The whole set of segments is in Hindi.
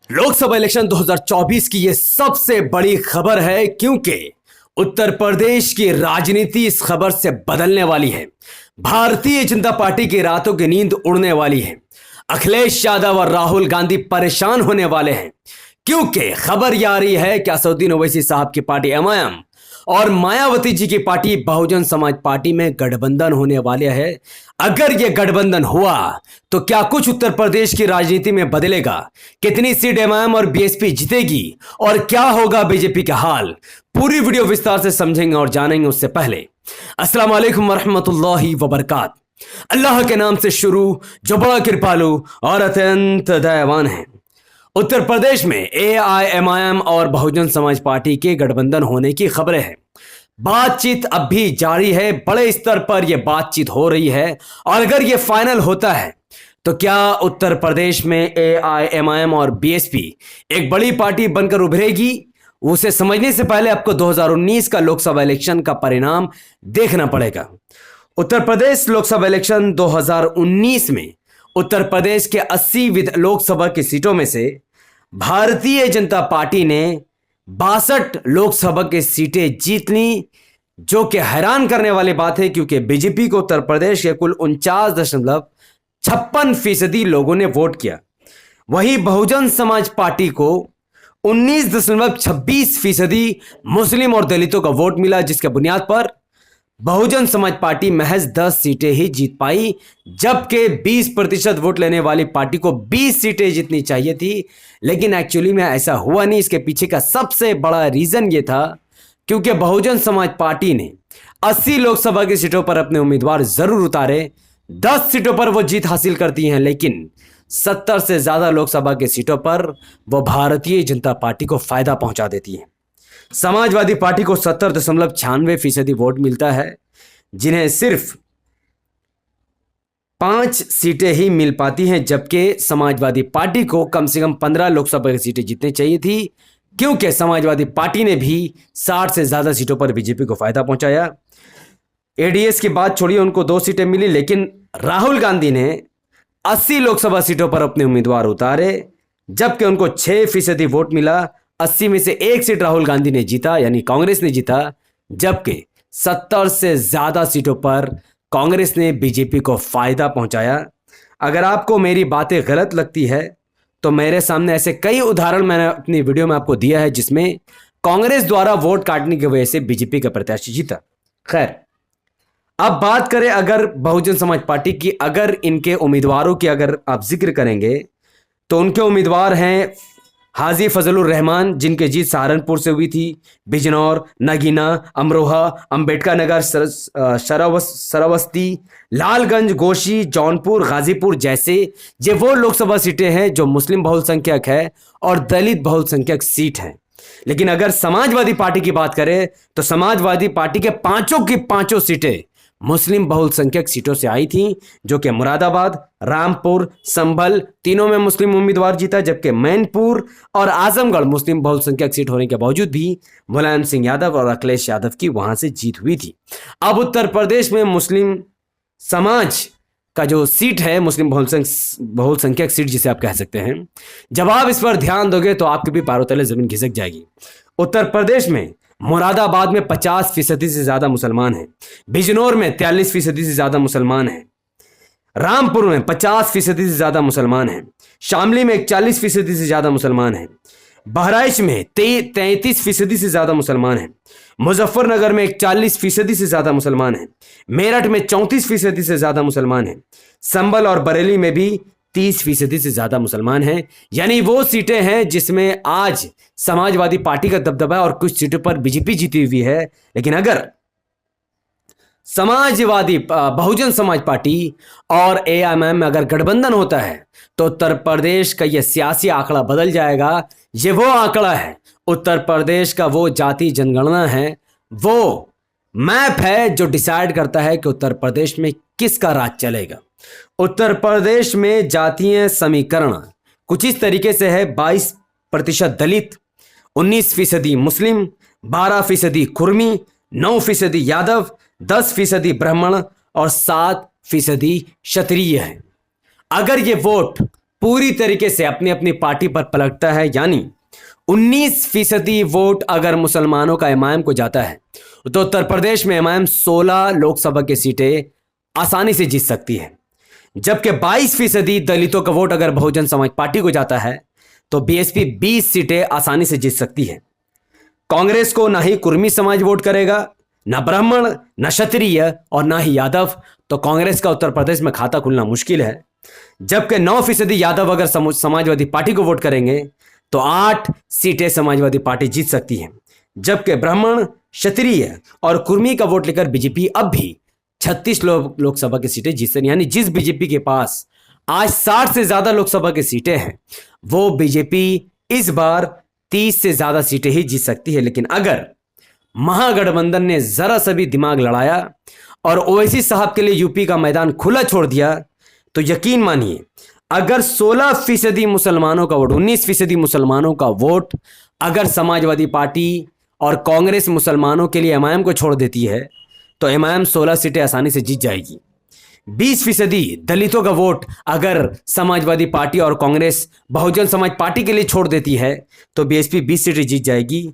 लोकसभा इलेक्शन 2024 की यह सबसे बड़ी खबर है क्योंकि उत्तर प्रदेश की राजनीति इस खबर से बदलने वाली है। भारतीय जनता पार्टी की रातों की नींद उड़ने वाली है। अखिलेश यादव और राहुल गांधी परेशान होने वाले हैं क्योंकि खबर यह आ रही है कि असदुद्दीन ओवैसी साहब की पार्टी एमआईएम और मायावती जी की पार्टी बहुजन समाज पार्टी में गठबंधन होने वाले है। अगर यह गठबंधन हुआ तो क्या कुछ उत्तर प्रदेश की राजनीति में बदलेगा? कितनी सीट एमआईएम और बीएसपी जीतेगी और क्या होगा बीजेपी का हाल? पूरी वीडियो विस्तार से समझेंगे और जानेंगे। उससे पहले अस्सलाम वालेकुम वरहमतुल्लाहि वबरकात। अल्लाह के नाम से शुरू जो बड़ा कृपालु और अत्यंत दयावान है। उत्तर प्रदेश में एआईएमआईएम और बहुजन समाज पार्टी के गठबंधन होने की खबरें हैं। बातचीत अब भी जारी है, बड़े स्तर पर यह बातचीत हो रही है और अगर यह फाइनल होता है तो क्या उत्तर प्रदेश में एआईएमआईएम और बीएसपी एक बड़ी पार्टी बनकर उभरेगी? उसे समझने से पहले आपको 2019 का लोकसभा इलेक्शन का परिणाम देखना पड़ेगा। उत्तर प्रदेश लोकसभा इलेक्शन 2019 में उत्तर प्रदेश के 80 लोकसभा की सीटों में से भारतीय जनता पार्टी ने 62 लोकसभा की सीटें जीत ली, जो कि हैरान करने वाली बात है क्योंकि बीजेपी को उत्तर प्रदेश के कुल 49.56% लोगों ने वोट किया। वहीं बहुजन समाज पार्टी को 19.26% मुस्लिम और दलितों का वोट मिला, जिसके बुनियाद पर बहुजन समाज पार्टी महज 10 सीटें ही जीत पाई, जबकि 20% वोट लेने वाली पार्टी को 20 सीटें जीतनी चाहिए थी। लेकिन एक्चुअली में ऐसा हुआ नहीं। इसके पीछे का सबसे बड़ा रीजन ये था क्योंकि बहुजन समाज पार्टी ने 80 लोकसभा की सीटों पर अपने उम्मीदवार जरूर उतारे, 10 सीटों पर वो जीत हासिल करती हैं, लेकिन 70 से ज्यादा लोकसभा की सीटों पर वो भारतीय जनता पार्टी को फायदा पहुंचा देती है। समाजवादी पार्टी को 70.96% वोट मिलता है, जिन्हें सिर्फ 5 सीटें ही मिल पाती हैं, जबकि समाजवादी पार्टी को कम से कम 15 लोकसभा की सीटें जीतनी चाहिए थी क्योंकि समाजवादी पार्टी ने भी 60 से ज्यादा सीटों पर बीजेपी को फायदा पहुंचाया। एडीएस की बात छोड़िए, उनको 2 सीटें मिली, लेकिन राहुल गांधी ने 80 लोकसभा सीटों पर अपने उम्मीदवार उतारे, जबकि उनको 6% वोट मिला। 80 में से 1 सीट राहुल गांधी ने जीता, यानी कांग्रेस ने जीता, जबकि 70 से ज्यादा सीटों पर कांग्रेस ने बीजेपी को फायदा पहुंचाया। अगर आपको मेरी बातें गलत लगती है तो मेरे सामने ऐसे कई उदाहरण मैंने अपनी वीडियो में आपको दिया है जिसमें कांग्रेस द्वारा वोट काटने की वजह से बीजेपी का प्रत्याशी जीता। खैर, अब बात करें अगर बहुजन समाज पार्टी की, अगर इनके उम्मीदवारों की अगर आप जिक्र करेंगे तो उनके उम्मीदवार हैं हाजी फजलुर रहमान, जिनकी जीत सहारनपुर से हुई थी, बिजनौर, नगीना, अमरोहा, अंबेडकर नगर, श्रावस्ती, लालगंज, गोशी, जौनपुर, गाजीपुर जैसे ये वो लोकसभा सीटें हैं जो मुस्लिम बहुसंख्यक है और दलित बहुसंख्यक सीट हैं। लेकिन अगर समाजवादी पार्टी की बात करें तो समाजवादी पार्टी के 5 की 5 सीटें मुस्लिम बहुसंख्यक सीटों से आई थी, जो कि मुरादाबाद, रामपुर, संभल तीनों में मुस्लिम उम्मीदवार जीता, जबकि मैनपुर और आजमगढ़ मुस्लिम बहुसंख्यक सीट होने के बावजूद भी मुलायम सिंह यादव और अखिलेश यादव की वहां से जीत हुई थी। अब उत्तर प्रदेश में मुस्लिम समाज का जो सीट है, मुस्लिम बहुसंख्यक सीट जिसे आप कह सकते हैं, जब आप इस पर ध्यान दोगे तो आपके भी पैरों तले जमीन खिसक जाएगी। उत्तर प्रदेश में मुरादाबाद में 50% से ज्यादा मुसलमान हैं, बिजनौर में 43% से ज्यादा मुसलमान हैं, रामपुर में 50% से ज्यादा मुसलमान हैं, शामली में 41% से ज्यादा मुसलमान हैं, बहराइच में 33% से ज्यादा मुसलमान हैं, मुजफ्फरनगर में 41% से ज्यादा मुसलमान हैं, मेरठ में 34% से ज्यादा मुसलमान हैं, संभल और बरेली में भी 30% से ज्यादा मुसलमान हैं। यानी वो सीटें हैं जिसमें आज समाजवादी पार्टी का दबदबा है और कुछ सीटों पर बीजेपी जीती हुई है। लेकिन अगर समाजवादी बहुजन समाज पार्टी और एआईएमआईएम में अगर गठबंधन होता है तो उत्तर प्रदेश का यह सियासी आंकड़ा बदल जाएगा। ये वो आंकड़ा है, उत्तर प्रदेश का वो जाति जनगणना है, वो मैप है जो डिसाइड करता है कि उत्तर प्रदेश में किसका राज चलेगा। उत्तर प्रदेश में जातीय समीकरण कुछ इस तरीके से है: 22% दलित, 19% मुस्लिम, 12% कुर्मी, 9% यादव, 10% ब्राह्मण और 7% क्षत्रिय है। अगर ये वोट पूरी तरीके से अपनी अपनी पार्टी पर पलटता है। यानी 19% वोट अगर मुसलमानों का इमाम को जाता है तो उत्तर प्रदेश में इमाम 16 लोकसभा की सीटें आसानी से जीत सकती है, जबकि 22% दलितों का वोट अगर बहुजन समाज पार्टी को जाता है तो बीएसपी 20 सीटें आसानी से जीत सकती है। कांग्रेस को ना ही कुर्मी समाज वोट करेगा, ना ब्राह्मण, ना क्षत्रिय और ना ही यादव, तो कांग्रेस का उत्तर प्रदेश में खाता खुलना मुश्किल है। जबकि 9% यादव अगर समाजवादी पार्टी को वोट करेंगे तो 8 सीटें समाजवादी पार्टी जीत सकती है, जबकि ब्राह्मण, क्षत्रिय और कुर्मी का वोट लेकर बीजेपी अब भी 36 लोकसभा की सीटें जीत सकती है। यानी जिस बीजेपी के पास आज 60 से ज्यादा लोकसभा की सीटें हैं, वो बीजेपी इस बार 30 से ज्यादा सीटें ही जीत सकती है। लेकिन अगर महागठबंधन ने जरा सा भी दिमाग लड़ाया और ओवैसी साहब के लिए यूपी का मैदान खुला छोड़ दिया तो यकीन मानिए, अगर 16% मुसलमानों का वोट, 19% मुसलमानों का वोट अगर समाजवादी पार्टी और कांग्रेस मुसलमानों के लिए एमआईएम को छोड़ देती है तो एमआईएम 16 सीटें आसानी से जीत जाएगी। 20% दलितों का वोट अगर समाजवादी पार्टी और कांग्रेस बहुजन समाज पार्टी के लिए छोड़ देती है तो बीएसपी 20 सीटें जीत जाएगी।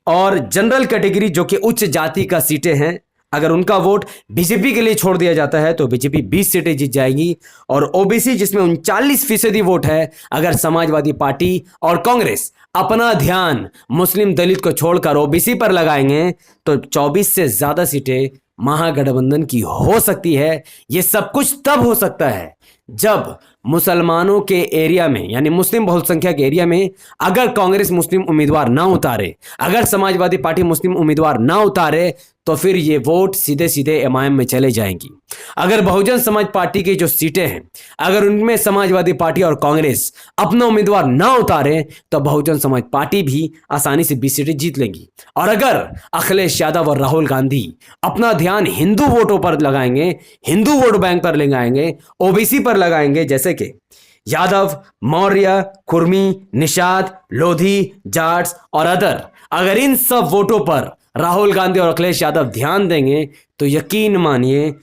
और जनरल कैटेगरी जो कि उच्च जाति का सीटें हैं, अगर उनका वोट बीजेपी के लिए छोड़ दिया जाता है तो बीजेपी 20 सीटें जीत जाएगी। और ओबीसी जिसमें 39% वोट है, अगर समाजवादी पार्टी और कांग्रेस अपना ध्यान मुस्लिम दलित को छोड़कर ओबीसी पर लगाएंगे तो 24 से ज्यादा सीटें महागठबंधन की हो सकती है। यह सब कुछ तब हो सकता है जब मुसलमानों के एरिया में, यानी मुस्लिम बहुसंख्यक एरिया में अगर कांग्रेस मुस्लिम उम्मीदवार ना उतारे, अगर समाजवादी पार्टी मुस्लिम उम्मीदवार ना उतारे तो फिर ये वोट सीधे सीधे एमआईएम में चले जाएंगी। अगर बहुजन समाज पार्टी की जो सीटें हैं, अगर उनमें समाजवादी पार्टी और कांग्रेस अपना उम्मीदवार ना उतारे तो बहुजन समाज पार्टी भी आसानी से 20 सीटें जीत लेंगी। और अगर अखिलेश यादव और राहुल गांधी अपना ध्यान हिंदू वोटों पर लगाएंगे, हिंदू वोट बैंक पर लगाएंगे, ओबीसी पर लगाएंगे, जैसे कि यादव, मौर्य, कुर्मी, निषाद, लोधी, जाट्स और अदर, अगर इन सब वोटों पर राहुल गांधी और अखिलेश यादव ध्यान देंगे तो यकीन मानिए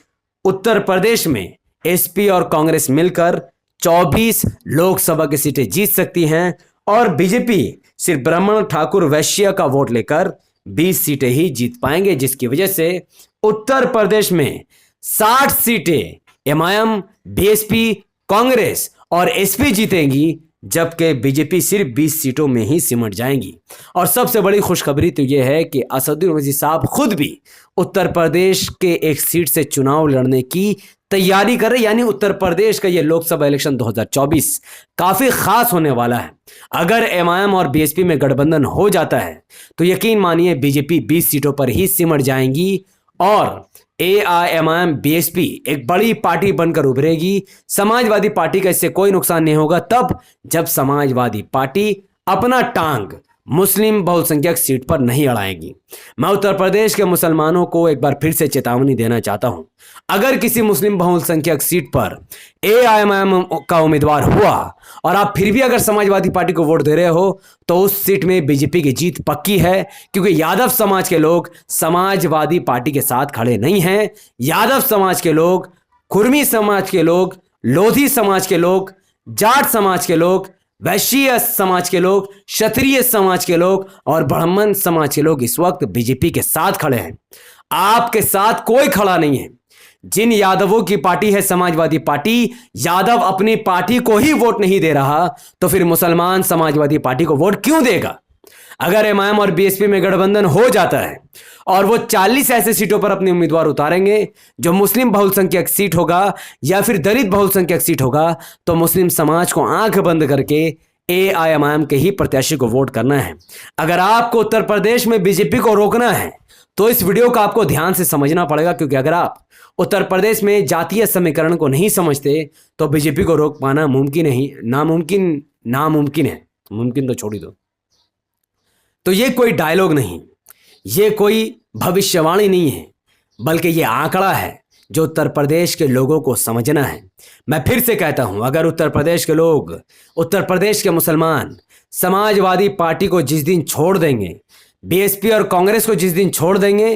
उत्तर प्रदेश में एसपी और कांग्रेस मिलकर 24 लोकसभा की सीटें जीत सकती हैं और बीजेपी सिर्फ ब्राह्मण, ठाकुर, वैश्य का वोट लेकर 20 सीटें ही जीत पाएंगे, जिसकी वजह से उत्तर प्रदेश में 60 सीटें एमआईएम, बीएसपी, कांग्रेस और एसपी जीतेंगी, जबकि बीजेपी सिर्फ 20 सीटों में ही सिमट जाएंगी। और सबसे बड़ी खुशखबरी तो यह है कि असदुद्दीन ओवैसी साहब खुद भी उत्तर प्रदेश के एक सीट से चुनाव लड़ने की तैयारी कर रहे, यानी उत्तर प्रदेश का यह लोकसभा इलेक्शन 2024 काफी खास होने वाला है। अगर एमआईएम और बीएसपी में गठबंधन हो जाता है तो यकीन मानिए बीजेपी 20 सीटों पर ही सिमट जाएंगी और एआईएमआईएम बीएसपी एक बड़ी पार्टी बनकर उभरेगी। समाजवादी पार्टी का इससे कोई नुकसान नहीं होगा तब जब समाजवादी पार्टी अपना टांग मुस्लिम बहुसंख्यक सीट पर नहीं अड़ाएगी। मैं उत्तर प्रदेश के मुसलमानों को एक बार फिर से चेतावनी देना चाहता हूं, अगर किसी मुस्लिम बहुसंख्यक सीट पर एआईएमआईएम का उम्मीदवार हुआ और आप फिर भी अगर समाजवादी पार्टी को वोट दे रहे हो तो उस सीट में बीजेपी की जीत पक्की है, क्योंकि यादव समाज के लोग समाजवादी पार्टी के साथ खड़े नहीं हैं। यादव समाज के लोग, कुर्मी समाज के लोग, लोधी समाज के लोग, जाट समाज के लोग, वैश्य समाज के लोग, क्षत्रिय समाज के लोग और ब्राह्मण समाज के लोग इस वक्त बीजेपी के साथ खड़े हैं। आपके साथ कोई खड़ा नहीं है। जिन यादवों की पार्टी है समाजवादी पार्टी, यादव अपनी पार्टी को ही वोट नहीं दे रहा तो फिर मुसलमान समाजवादी पार्टी को वोट क्यों देगा? अगर एमआईएम और बीएसपी में गठबंधन हो जाता है और वो 40 ऐसे सीटों पर अपने उम्मीदवार उतारेंगे जो मुस्लिम बहुसंख्यक सीट होगा या फिर दलित बहुसंख्यक सीट होगा, तो मुस्लिम समाज को आंख बंद करके एआईएमआईएम के ही प्रत्याशी को वोट करना है। अगर आपको उत्तर प्रदेश में बीजेपी को रोकना है तो इस वीडियो को आपको ध्यान से समझना पड़ेगा, क्योंकि अगर आप उत्तर प्रदेश में जातीय समीकरण को नहीं समझते तो बीजेपी को रोक पाना मुमकिन नहीं, नामुमकिन है। मुमकिन तो छोड़ ही दो। तो ये कोई डायलॉग नहीं, ये कोई भविष्यवाणी नहीं है, बल्कि ये आंकड़ा है जो उत्तर प्रदेश के लोगों को समझना है। मैं फिर से कहता हूं, अगर उत्तर प्रदेश के लोग, उत्तर प्रदेश के मुसलमान समाजवादी पार्टी को जिस दिन छोड़ देंगे, बीएसपी और कांग्रेस को जिस दिन छोड़ देंगे,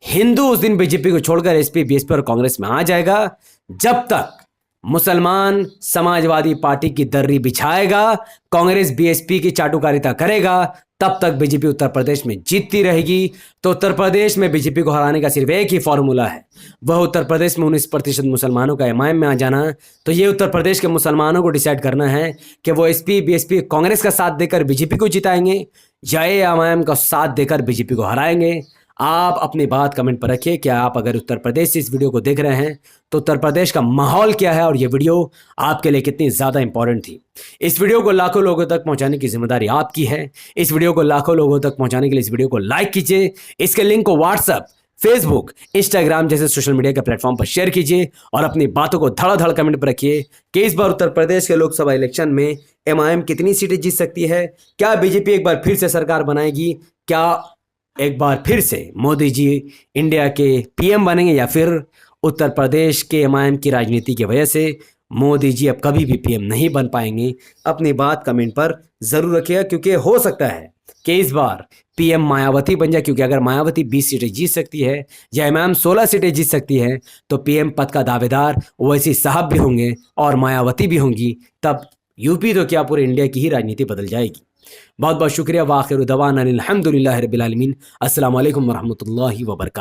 हिंदू उस दिन बीजेपी को छोड़कर एसपी, बीएसपी और कांग्रेस में आ जाएगा। जब तक मुसलमान समाजवादी पार्टी की दर्री बिछाएगा, कांग्रेस बीएसपी की चाटुकारिता करेगा, तब तक बीजेपी उत्तर प्रदेश में जीतती रहेगी। तो उत्तर प्रदेश में बीजेपी को हराने का सिर्फ एक ही फॉर्मूला है, वह उत्तर प्रदेश में 19% मुसलमानों का एमआईएम में आ जाना। तो ये उत्तर प्रदेश के मुसलमानों को डिसाइड करना है कि वो एसपी बीएसपी कांग्रेस का साथ देकर बीजेपी को जिताएंगे या एमआईएम का साथ देकर बीजेपी को हराएंगे। आप अपनी बात कमेंट पर रखिए कि आप अगर उत्तर प्रदेश से इस वीडियो को देख रहे हैं तो उत्तर प्रदेश का माहौल क्या है और ये वीडियो आपके लिए कितनी ज़्यादा इंपॉर्टेंट थी। इस वीडियो को लाखों लोगों तक पहुंचाने की जिम्मेदारी आपकी है। इस वीडियो को लाखों लोगों तक पहुंचाने के लिए इस वीडियो को लाइक कीजिए, इसके लिंक को व्हाट्सएप, फेसबुक, इंस्टाग्राम जैसे सोशल मीडिया के प्लेटफॉर्म पर शेयर कीजिए और अपनी बातों को धड़ाधड़ कमेंट पर रखिए कि इस बार उत्तर प्रदेश के लोकसभा इलेक्शन में एमआईएम कितनी सीटें जीत सकती है, क्या बीजेपी एक बार फिर से सरकार बनाएगी, क्या एक बार फिर से मोदी जी इंडिया के पीएम बनेंगे या फिर उत्तर प्रदेश के एमआईएम की राजनीति की वजह से मोदी जी अब कभी भी पीएम नहीं बन पाएंगे। अपनी बात कमेंट पर जरूर रखिएगा, क्योंकि हो सकता है कि इस बार पीएम मायावती बन जाए, क्योंकि अगर मायावती 20 सीटें जीत सकती है या एमआईएम 16 सीटें जीत सकती है तो पीएम पद का दावेदार ओवैसी साहब भी होंगे और मायावती भी होंगी। तब यूपी तो क्या पूरे इंडिया की ही राजनीति बदल जाएगी। बहुत बहुत शुक्रिया। वाखिर दवाना अनिल हम्दुलिल्लाहि रब्बिल आलमीन। अस्सलाम वालेकुम वरहमतुल्लाहि वबरकातुहू।